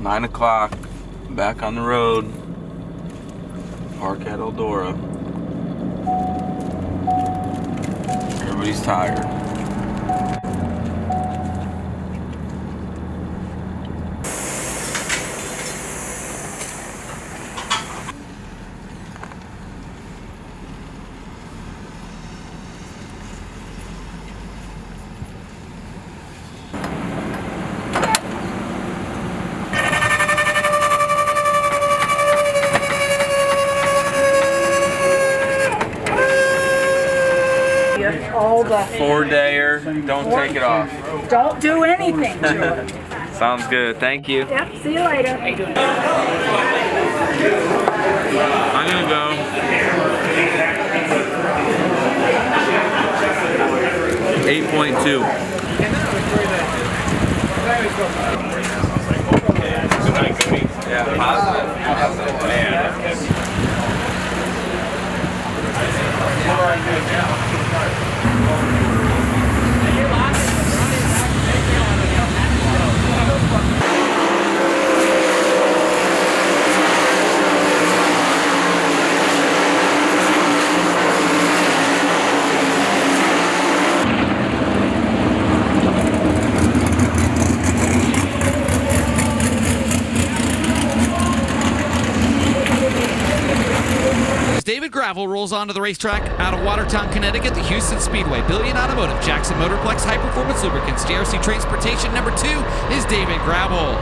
9 o'clock, back on the road. Park at Eldora. Everybody's tired. All the 4-dayer, don't take it off. Don't do anything to it. Sounds good, thank you. Yep, see you later. I'm gonna go. $8.2. Yeah, positive. David Gravel rolls onto the racetrack out of Watertown, Connecticut, the Houston Speedway. Billion Automotive, Jackson Motorplex, High Performance Lubricants, JRC Transportation. Number 2 is David Gravel.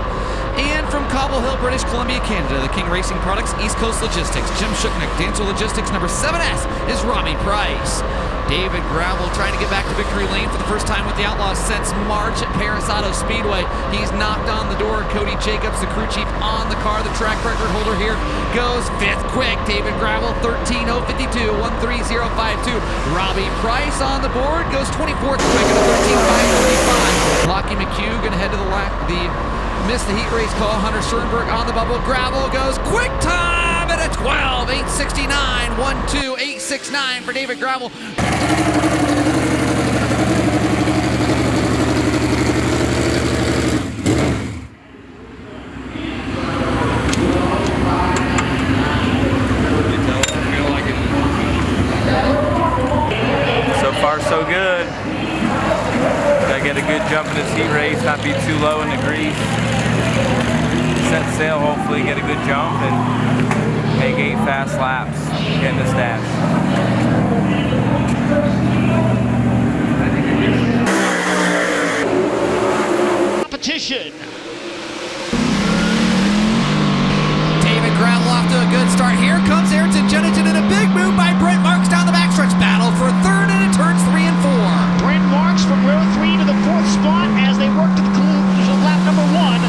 And from Cobble Hill, British Columbia, Canada, the King Racing Products, East Coast Logistics, Jim Shooknick, Dancer Logistics. Number 7S is Robbie Price. David Gravel trying to get back to victory lane for the first time with the Outlaws since March at Paris Auto Speedway. He's knocked on the door. Cody Jacobs, the crew chief on the car. The track record holder here goes 5th quick. David Gravel, 13:052, 130.52. Robbie Price on the board goes 24th quick at a 13:545. Lockie McHugh going to head to the missed the heat race call. Hunter Sternberg on the bubble. Gravel goes quick time at a 12:869, 12869 for David Gravel. So far, so good. Gotta get a good jump in this heat race, not be too low in the grease. Set sail, hopefully get a good jump and make 8 fast laps, get in the stats. Competition. David Gravel off to a good start. Here comes Ayrton Jennington in a big move by Brent Marks down the backstretch. Battle for 3rd and it turns 3 and 4. Brent Marks from row 3 to the 4th spot as they work to the conclusion of lap number 1.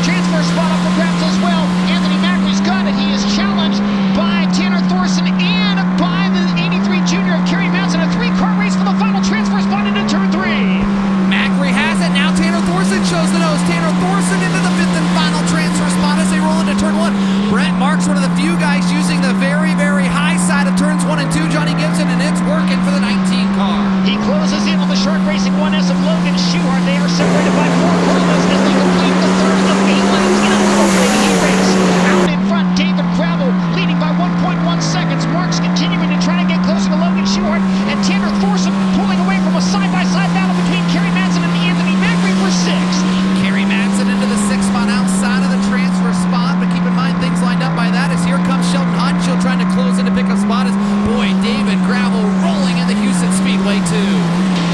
Transfer spot up for grabs as well. Anthony Macri's got it. He is challenged by Tanner Thorson and by the 83 junior of Kerry Madsen. A 3-car race for the final transfer spot into turn 3. Macri has it. Now Tanner Thorson shows the nose. Tanner Thorson into the 5th and final transfer spot as they roll into turn 1. Brent Marks, one of the few guys using the very, very high side of turns 1 and 2. Johnny Gibson, and it's working for the 19 car. He closes in on the Shark Racing 1S of Logan Schuhart. They are separated by 4 car lengths as they complete the 3rd of 8 laps in the opening heat race. Out in front, David Gravel leading by 1.1 seconds. Marks continuing to try to get closer to Logan Schuhart, and Tanner Thorson pulling away from a side-by-side battle between Kerry Madsen and Anthony Macri for 6th. Kerry Madsen into the 6th spot outside of the transfer spot, but keep in mind things lined up by that as here comes Sheldon Hodgshill trying to close in to pick up spot as, boy, David Gravel rolling in the Houston Speedway too.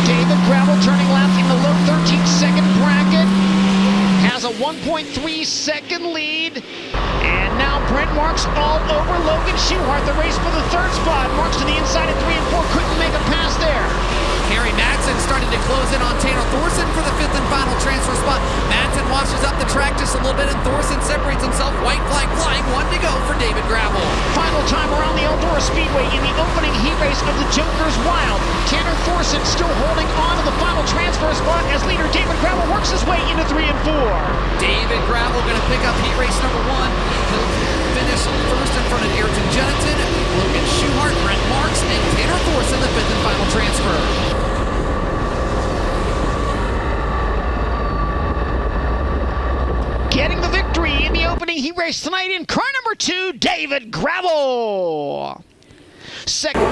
David Gravel turning laps in the low 13-second bracket. Has a 1.3-second lead. And now Brent Marks all over Logan Schuhart. The race for the 3rd spot. Marks to the inside at 3 and 4. Couldn't make a pass there. Kerry Madsen starting to close in on Tanner Thorson for the 5th and final transfer spot. Madsen washes up the track just a little bit and Thorson separates himself. White flag flying. 1 to go for David Gravel. Final time around the Eldora Speedway in the opening heat race of the Joker's Wild. Tanner Thorson still holding on to the final transfer spot as leader David Gravel works his way into 3 and 4. David Gravel going to pick up heat race number 1. He'll finish first in front of Ayrton Jennington, Logan Schuhart, Brent Marks, and Tanner Thorson, the 5th and final transfer. Getting the victory opening heat race tonight in car number 2, David Gravel. Second.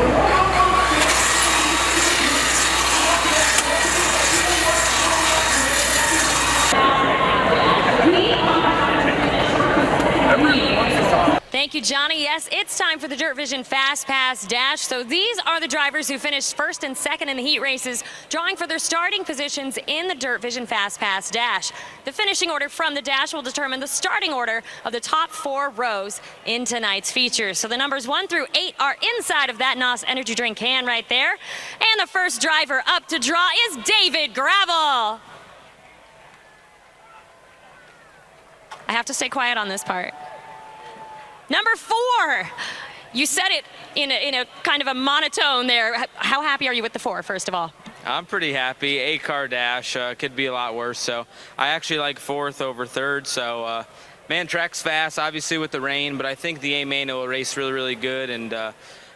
Thank you, Johnny. Yes, it's time for the Dirt Vision Fast Pass Dash. So these are the drivers who finished first and second in the heat races, drawing for their starting positions in the Dirt Vision Fast Pass Dash. The finishing order from the dash will determine the starting order of the top 4 rows in tonight's features. So the numbers 1 through 8 are inside of that NOS energy drink can right there. And the first driver up to draw is David Gravel. I have to stay quiet on this part. Number 4, you said it in a kind of a monotone there. How happy are you with the 4, first of all? I'm pretty happy. 8-car dash could be a lot worse, so I actually like 4th over 3rd. So, man, track's fast, obviously with the rain, but I think the A-main will race really, really good. And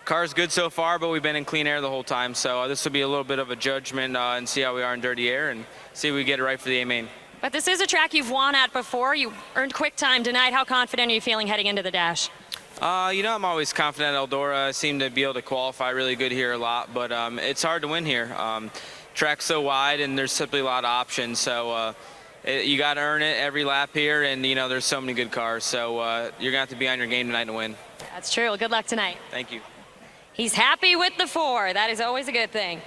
car's good so far, but we've been in clean air the whole time. So this will be a little bit of a judgment and see how we are in dirty air and see if we get it right for the A-main. But this is a track you've won at before. You earned quick time tonight. How confident are you feeling heading into the dash? You know, I'm always confident at Eldora. I seem to be able to qualify really good here a lot, but it's hard to win here. Track's so wide and there's simply a lot of options. So you got to earn it every lap here, and, you know, there's so many good cars. So you're going to have to be on your game tonight to win. That's true. Well, good luck tonight. Thank you. He's happy with the 4. That is always a good thing.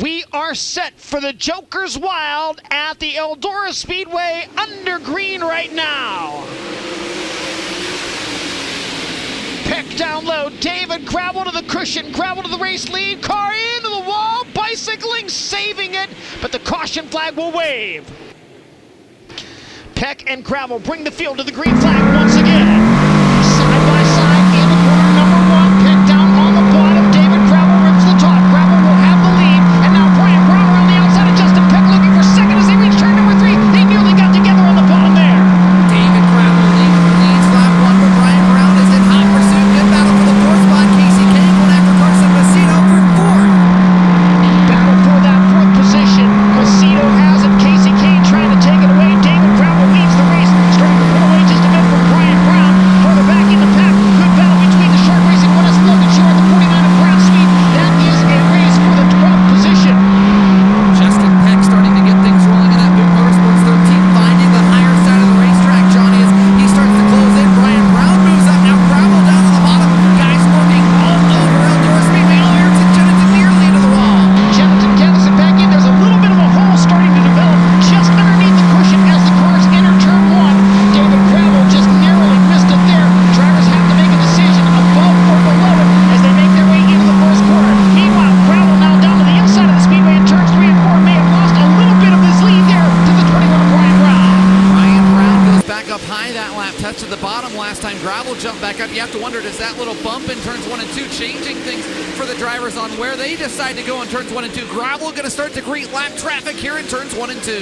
We are set for the Joker's Wild at the Eldora Speedway under green right now. Pick down low, David Gravel to the cushion, Gravel to the race lead, car into the wall, bicycling, saving it, but the caution flag will wave. Peck and Gravel bring the field to the green flag once again. Side by side in the corner, number 1, Peck down on the bottom, David Gravel rips the top, Gravel will have the lead, and now Brian Brown around the outside of Justin Peck looking for second as they reach turn number 3. They nearly got together on the bottom there. David Gravel leads lap 1, but Brian Brown is in hot pursuit. Good battle for the 4th spot. Casey Kane going after Carson Macedo for 4th. Battle for that 4th position. Macedo has it. Casey Kane trying to take it away. David Gravel leads the race, starting to pull away just a bit from Brian Brown. Further back in the pack. on where they decide to go in turns 1 and 2. Gravel going to start to greet lap traffic here in turns 1 and 2.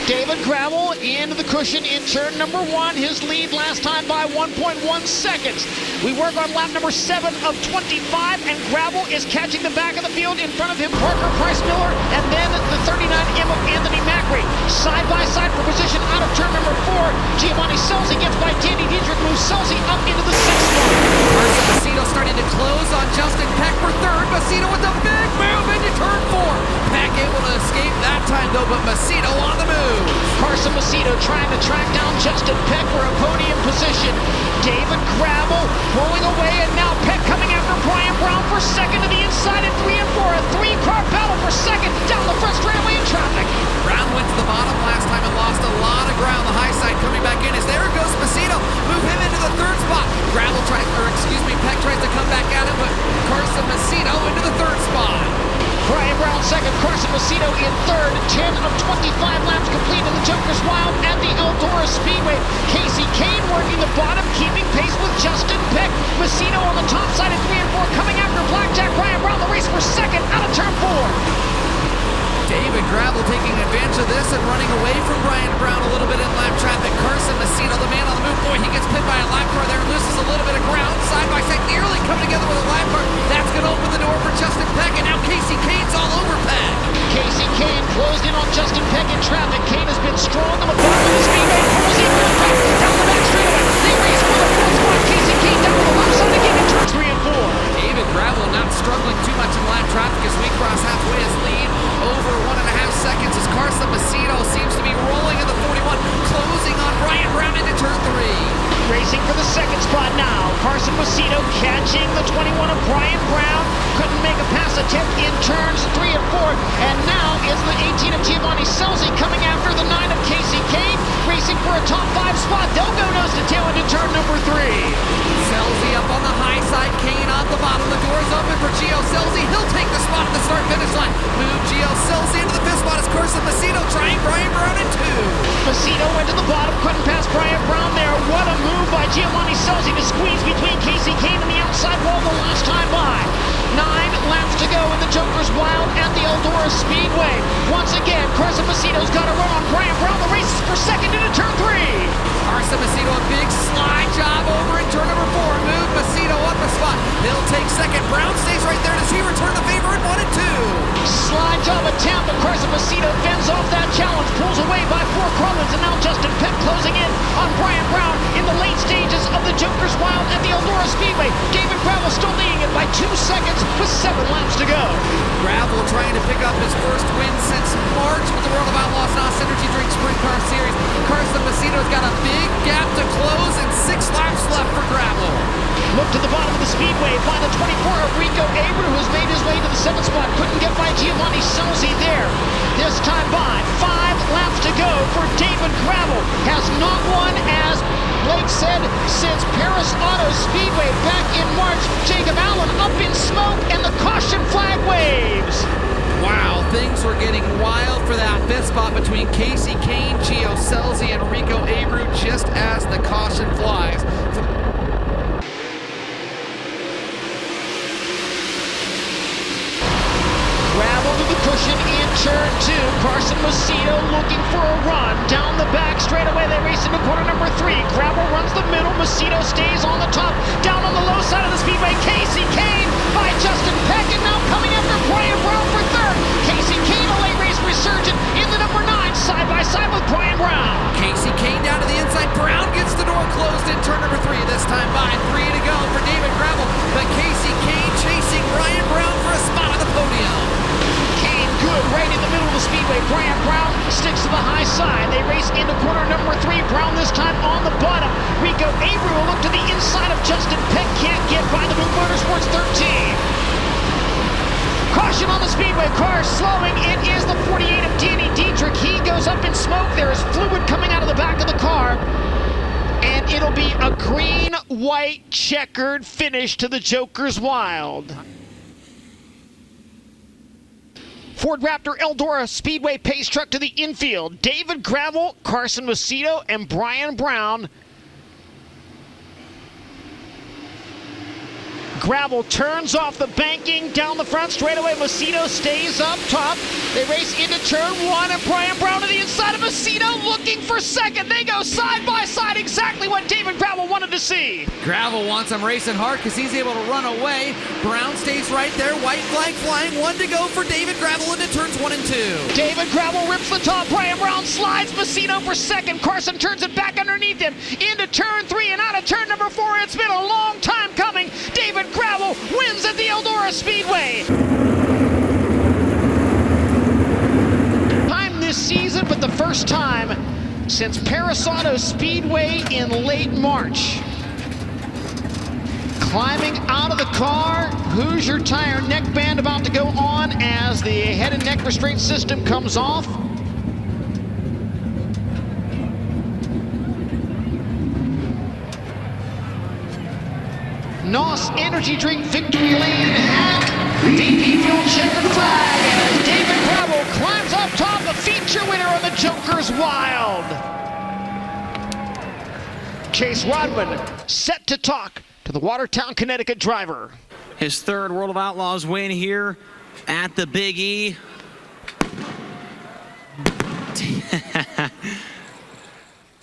David Gravel into the cushion in turn number 1. His lead last time by 1.1 seconds. We work on lap number 7 of 25, and Gravel is catching the back of the field. In front of him, Parker Price Miller, and then the 39M of Anthony Macri. Side by side for position out of turn number 4. Giovanni Scelzi gets by Danny Dietrich, moves Scelzi up into the 6th spot. Carson Macedo starting to close on Justin Peck for 3rd. Macedo with a big move into turn 4. Peck able to escape that time though, but Macedo on the move. Carson Macedo trying to track down Justin Peck for a podium position. David Gravel pulling away, and now Peck coming after Brian Brown for 2nd to the inside at 3 and 4. A 3-car battle for 2nd down the front straightaway in traffic. Brown went to the bottom last time and lost a lot of ground. The high side coming back in as there goes Macedo. Move him into the 3rd spot. Gravel tries, Peck tries to come back at it, but Carson Macedo into the 3rd spot. Brian Brown 2nd, Carson Macedo in 3rd. 10 of 25 laps complete in the Joker's Wild at the Eldora Speedway. Casey Kane working the bottom, keeping pace with Justin Peck. Macedo on the top side at 3 and 4, coming after Blackjack. Brian Brown the race for 2nd out of turn 4. David Gravel taking advantage of this and running away from Brian Brown a little bit in lap traffic. Carson Macedo, the man on the move. Boy, he gets pinned by a lap car there, loses a little bit of ground. Side by side, nearly coming together with a lap car. That's going to open the door for Justin Peck, and now Casey Kane's all over Peck. Casey Kane closed in on Justin Peck in traffic. Kane has been strong on the bottom of the speedway. Pulls in real quick down the back straightaway. They race for the 4th spot. Casey Kane down to the left side again in turns 3 and 4. David Gravel not struggling too much in lap traffic as we cross halfway. His lead over 1.5 seconds as Carson Macedo seems to be rolling in the 41, closing on Brian Brown into turn 3. Racing for the 2nd spot now. Carson Macedo catching the 21 of Brian Brown. Couldn't make a pass attempt in turns 3 and 4. And now is the 18 of Giovanni Scelzi coming after the 9 of Casey Kane. Racing for a top 5 spot. They'll go nose to tail into turn number 3. Scelzi up on the high side, Kane on the bottom. The door's open for Gio Scelzi. He'll take the spot at the start-finish line. Move Gio Scelzi into the 5th spot as Carson Macedo trying Brian Brown in 2. Macedo went to the bottom, couldn't pass Brian Brown there. What a move by Giovanni Scelzi to squeeze between Casey Kane and the outside wall the last time by. 9 laps to go in the Joker's Wild at the Eldora Speedway. Once again, Carson Macedo's got a run on Brian Brown. The race is for 2nd into turn 3. Carson Macedo, a big slide job over in turn number 4. Move Macedo up a spot. He'll take 2nd. Brown stays right there. Does he return the favor in 1 and 2? Slide job attempt, but Carson Macedo fends off that challenge. Pulls away by 4 Collins, and now Justin Peck closing in on Brian Brown in the late stages of the Joker's Wild at the Eldora Speedway. David Gravel still leading it by 2 seconds with 7 laps to go. Gravel trying to pick up his first win since March with the World of Outlaws Nos Energy Drink Sprint Car Series. Carson Macedo's got a big gap to close and 6 laps left for Gravel. Look to the bottom of the speedway by the 24 of Rico Abreu, who's made his way to the 7th spot. Couldn't get by Giovanni Scelzi there. This time by 5 laps to go for David Gravel. Has not won, as Blake said, since Paris Auto Speedway back in March. Jacob Allen up in smoke, and the caution flag waves. Wow, things were getting wild for that 5th spot between Casey Kane, Gio Scelzi, and Rico Abreu just as the caution flies. Gravel to the cushion in turn 2. Carson Macedo looking for a run. Down the back straightaway, they race into corner number 3. Gravel runs the middle. Macedo stays on the top. Down on the low side of the speedway, Casey Kane by Justin Peck, and now coming after Brian Brown for 3rd. Casey Kane, a late race resurgent in the number 9, side by side with Brian Brown. Casey Kane down to the inside. Brown gets the door closed in turn number 3. This time by 3 to go for David Gravel. But Casey Kane chasing Brian Brown for a spot on the podium. Kane good right in the middle of the speedway. Brian Brown sticks to the high side. They race into corner number 3. Brown this time on the bottom. Rico Abreu will look to the inside of Justin Peck. Can't get by the Boot Motorsports 13. Caution on the speedway, car slowing. It is the 48 of Danny Dietrich. He goes up in smoke. There is fluid coming out of the back of the car. And it'll be a green-white checkered finish to the Joker's Wild. Ford Raptor Eldora Speedway pace truck to the infield. David Gravel, Carson Macedo, and Brian Brown. Gravel turns off the banking down the front straightaway. Macedo stays up top. They race into turn 1, and Brian Brown to the inside of Macedo looking for second. They go side by side, exactly what David Gravel wanted to see. Gravel wants him racing hard because he's able to run away. Brown stays right there. White flag flying. 1 to go for David Gravel into turns 1 and 2. David Gravel rips the top. Brian Brown slides Macedo for second. Carson turns it back underneath him into turn 3 and out of turn number 4. It's been a long time coming. David Gravel wins at the Eldora Speedway. Time this season, but the first time since Outside Speedway in late March. Climbing out of the car, Hoosier tire neckband about to go on as the head and neck restraint system comes off. NOS Energy Drink Victory Lane hat, VP Fuel checkered flag, and as David Gravel climbs up top, the feature winner on the Joker's Wild. Chase Rodman set to talk to the Watertown, Connecticut driver. His third World of Outlaws win here at the Big E.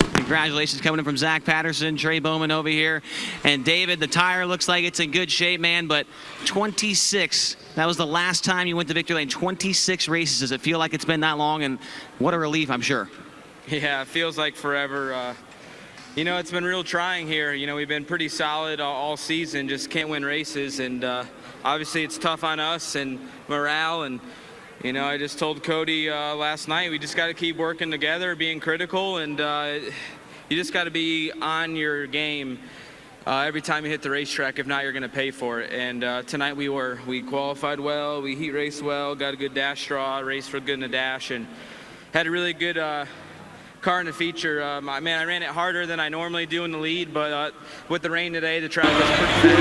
Congratulations coming in from Zach Patterson, Trey Bowman over here. And David, the tire looks like it's in good shape, man, but 26, that was the last time you went to victory lane. 26 races. Does it feel like it's been that long? And what a relief, I'm sure. Yeah, it feels like forever. You know, it's been real trying here. You know, we've been pretty solid all season, just can't win races. And obviously it's tough on us and morale. And, you know, I just told Cody last night, we just got to keep working together, being critical. And you just got to be on your game every time you hit the racetrack. If not, you're going to pay for it. And tonight we were. We qualified well, we heat raced well, got a good dash draw, raced for good in the dash, and had a really good car in the feature. Man, I ran it harder than I normally do in the lead, but with the rain today, the track was pretty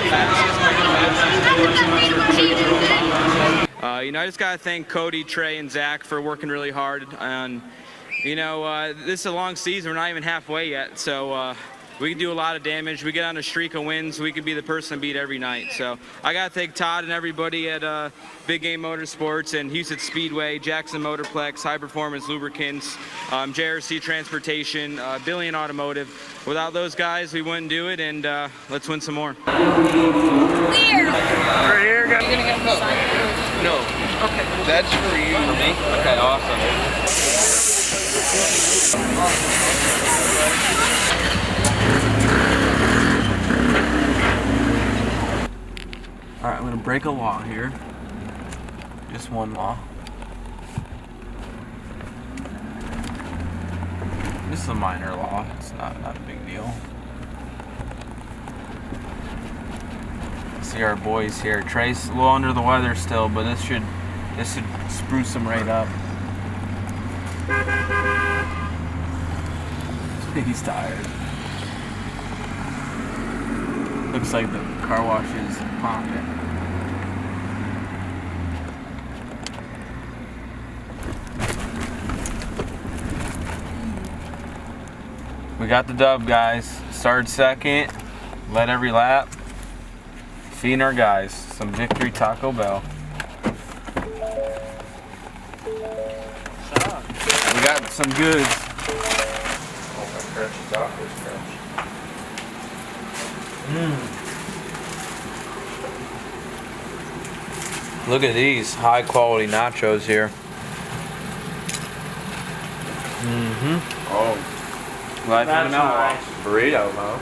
fast. You know, I just got to thank Cody, Trey, and Zach for working really hard. And, you know, this is a long season. We're not even halfway yet, so we can do a lot of damage. We get on a streak of wins. We can be the person to beat every night. So I got to thank Todd and everybody at Big Game Motorsports and Outside Speedway, Jackson Motorplex, High Performance Lubricants, JRC Transportation, Billion Automotive. Without those guys, we wouldn't do it, and let's win some more. Clear. Right here, guys. You're gonna get the sign? No. Okay. That's for you. For me? Okay, awesome. All right, I'm gonna break a law here. Just one law. This is a minor law. It's not a big deal. See our boys here. Trey's a little under the weather still, but this should spruce him right up. He's tired. Looks like the car wash is popping. We got the dub, guys. Started second, led every lap. Feeding our guys some victory Taco Bell. We got some goods. Look at these high quality nachos here. Oh, Life in the that's nice. Burrito, huh?